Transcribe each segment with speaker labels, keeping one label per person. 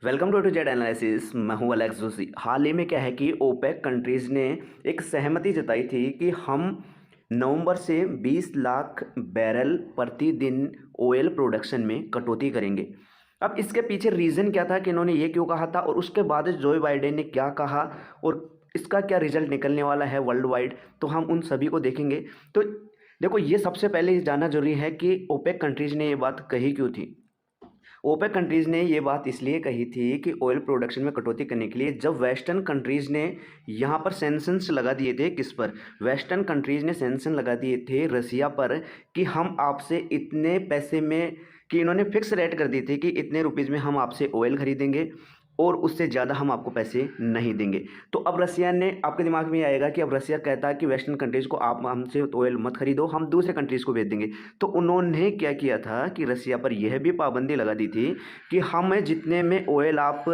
Speaker 1: Welcome to Z analysis. मैं हूं Alex Joshi. हाल ही में क्या है कि ओपेक कंट्रीज़ ने एक सहमति जताई थी कि हम नवंबर से 20 लाख बैरल प्रतिदिन ऑयल प्रोडक्शन में कटौती करेंगे। अब इसके पीछे रीज़न क्या था कि इन्होंने ये क्यों कहा था और उसके बाद जो बाइडेन ने क्या कहा और इसका क्या रिजल्ट निकलने वाला है वर्ल्ड वाइड, तो हम उन सभी को देखेंगे। तो देखो, ये सबसे पहले ये जानना जरूरी है कि ओपेक कंट्रीज़ ने ये बात कही क्यों थी। ओपेक कंट्रीज़ ने ये बात इसलिए कही थी कि ऑयल प्रोडक्शन में कटौती करने के लिए, जब वेस्टर्न कंट्रीज़ ने यहाँ पर सैंक्शंस लगा दिए थे। किस पर? वेस्टर्न कंट्रीज़ ने सैंक्शन लगा दिए थे रसिया पर कि हम आपसे इतने पैसे में, कि इन्होंने फिक्स रेट कर दी थी कि इतने रुपीज़ में हम आपसे ऑयल खरीदेंगे और उससे ज़्यादा हम आपको पैसे नहीं देंगे। तो अब रसिया ने, आपके दिमाग में ये आएगा कि अब रसिया कहता है कि वेस्टर्न कंट्रीज़ को आप हमसे ऑयल मत खरीदो, हम दूसरे कंट्रीज़ को भेज देंगे। तो उन्होंने क्या किया था कि रसिया पर यह भी पाबंदी लगा दी थी कि हमें जितने में ऑयल आप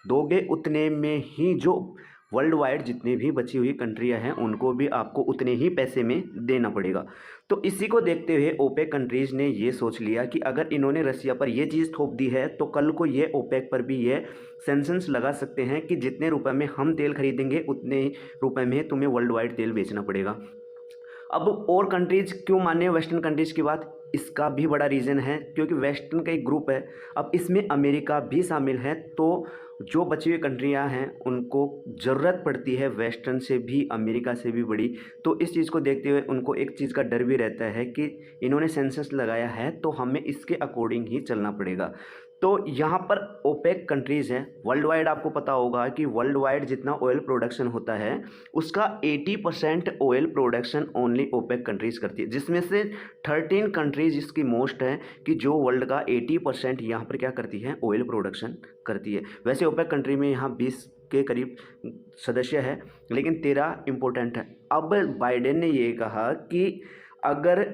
Speaker 1: दोगे उतने में ही, जो वर्ल्ड वाइड जितनी भी बची हुई कंट्रियां हैं उनको भी आपको उतने ही पैसे में देना पड़ेगा। तो इसी को देखते हुए ओपेक कंट्रीज़ ने ये सोच लिया कि अगर इन्होंने रसिया पर ये चीज़ थोप दी है तो कल को ये ओपेक पर भी ये सेंक्शंस लगा सकते हैं कि जितने रुपए में हम तेल खरीदेंगे उतने ही रुपए में तुम्हें वर्ल्ड वाइड तेल बेचना पड़ेगा। अब और कंट्रीज़ क्यों माने वेस्टर्न कंट्रीज़ की बात, इसका भी बड़ा रीज़न है क्योंकि वेस्टर्न का एक ग्रुप है। अब इसमें अमेरिका भी शामिल है। तो जो बची हुई कंट्रियां हैं उनको ज़रूरत पड़ती है वेस्टर्न से भी, अमेरिका से भी बड़ी। तो इस चीज़ को देखते हुए उनको एक चीज़ का डर भी रहता है कि इन्होंने सेंसस लगाया है तो हमें इसके अकॉर्डिंग ही चलना पड़ेगा। तो यहाँ पर ओपेक कंट्रीज़ हैं वर्ल्ड वाइड। आपको पता होगा कि वर्ल्ड वाइड जितना ऑयल प्रोडक्शन होता है उसका 80% oil production only OPEC countries करती है, जिसमें से 13 कंट्रीज़ इसकी मोस्ट है कि जो वर्ल्ड का 80% यहाँ पर क्या करती है, ऑयल प्रोडक्शन करती है। वैसे ओपेक कंट्री में यहाँ 20 के करीब सदस्य है, लेकिन 13 इम्पोर्टेंट है। अब बाइडेन ने ये कहा कि अगर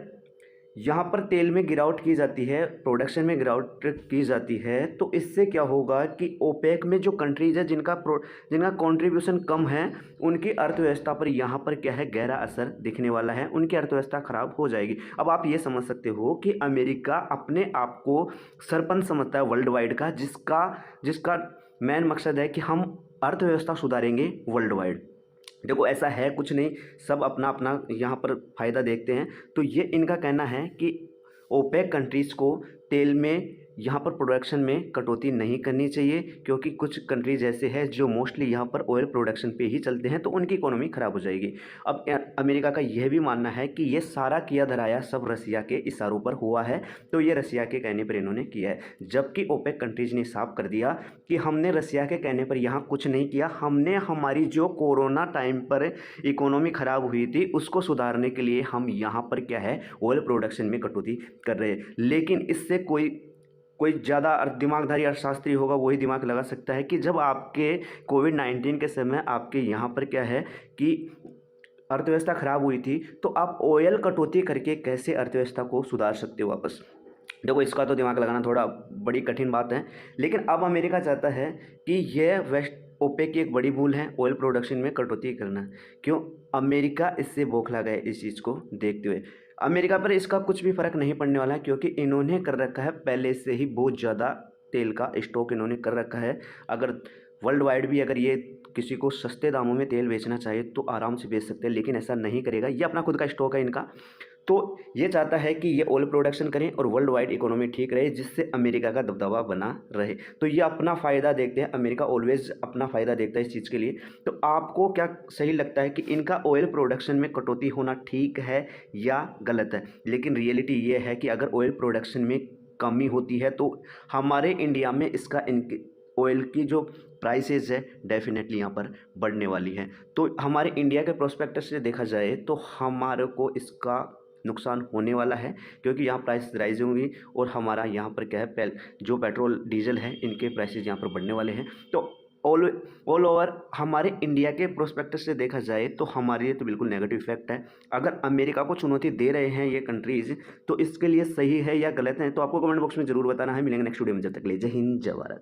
Speaker 1: यहाँ पर तेल में गिरावट की जाती है, प्रोडक्शन में गिरावट की जाती है, तो इससे क्या होगा कि ओपेक में जो कंट्रीज़ है जिनका कंट्रीब्यूशन कम है, उनकी अर्थव्यवस्था पर यहाँ पर क्या है, गहरा असर दिखने वाला है। उनकी अर्थव्यवस्था खराब हो जाएगी। अब आप ये समझ सकते हो कि अमेरिका अपने आप को सरपंच समझता है वर्ल्ड वाइड का, जिसका मेन मकसद है कि हम अर्थव्यवस्था सुधारेंगे वर्ल्ड वाइड। देखो, ऐसा है कुछ नहीं, सब अपना अपना यहाँ पर फ़ायदा देखते हैं। तो ये इनका कहना है कि ओपेक कंट्रीज़ को तेल में यहाँ पर प्रोडक्शन में कटौती नहीं करनी चाहिए, क्योंकि कुछ कंट्रीज ऐसे हैं जो मोस्टली यहाँ पर ऑयल प्रोडक्शन पे ही चलते हैं, तो उनकी इकोनॉमी ख़राब हो जाएगी। अब अमेरिका का यह भी मानना है कि ये सारा किया धराया सब रसिया के इशारों पर हुआ है, तो ये रसिया के कहने पर इन्होंने किया है। जबकि ओपेक कंट्रीज ने साफ कर दिया कि हमने रसिया के कहने पर यहाँ कुछ नहीं किया, हमने हमारी जो कोरोना टाइम पर इकोनॉमी ख़राब हुई थी उसको सुधारने के लिए हम यहाँ पर क्या है, ऑयल प्रोडक्शन में कटौती कर रहे हैं। लेकिन इससे कोई ज़्यादा दिमागधारी अर्थशास्त्री होगा वही दिमाग लगा सकता है कि जब आपके कोविड-19 के समय आपके यहाँ पर क्या है कि अर्थव्यवस्था खराब हुई थी, तो आप ऑयल कटौती करके कैसे अर्थव्यवस्था को सुधार सकते हो वापस। देखो, इसका तो दिमाग लगाना थोड़ा बड़ी कठिन बात है। लेकिन अब अमेरिका चाहता है कि यह वेस्ट ओपेक की एक बड़ी भूल है ऑयल प्रोडक्शन में कटौती करना। क्यों? अमेरिका इससे बौखला गया इस चीज़ को देखते हुए। अमेरिका पर इसका कुछ भी फ़र्क नहीं पड़ने वाला है, क्योंकि इन्होंने कर रखा है पहले से ही बहुत ज़्यादा तेल का स्टॉक इन्होंने कर रखा है। अगर वर्ल्ड वाइड भी अगर ये किसी को सस्ते दामों में तेल बेचना चाहे तो आराम से बेच सकते हैं, लेकिन ऐसा नहीं करेगा। ये अपना खुद का स्टॉक है इनका। तो ये चाहता है कि ये ऑयल प्रोडक्शन करें और वर्ल्ड वाइड इकोनॉमी ठीक रहे, जिससे अमेरिका का दबदबा बना रहे। तो ये अपना फ़ायदा देखते हैं, अमेरिका ऑलवेज अपना फ़ायदा देखता है इस चीज़ के लिए। तो आपको क्या सही लगता है कि इनका ऑयल प्रोडक्शन में कटौती होना ठीक है या गलत है? लेकिन रियलिटी ये है कि अगर ऑयल प्रोडक्शन में कमी होती है तो हमारे इंडिया में इसका ऑयल की जो प्राइसेस है डेफिनेटली यहाँ पर बढ़ने वाली है। तो हमारे इंडिया के प्रोस्पेक्टस से देखा जाए तो हमारे को इसका नुकसान होने वाला है, क्योंकि यहाँ प्राइस राइज होंगी और हमारा यहाँ पर क्या है, जो पेट्रोल डीजल है इनके प्राइसेस यहाँ पर बढ़ने वाले हैं। तो ऑल ओवर हमारे इंडिया के प्रोस्पेक्टस से देखा जाए तो हमारे लिए तो बिल्कुल नेगेटिव इफेक्ट है। अगर अमेरिका को चुनौती दे रहे हैं ये कंट्रीज़, तो इसके लिए सही है या गलत है, तो आपको कमेंट बॉक्स में ज़रूर बताना है। मिलेंगे नेक्स्ट वीडियो में, जब तक के लिए जय हिंद जय भारत।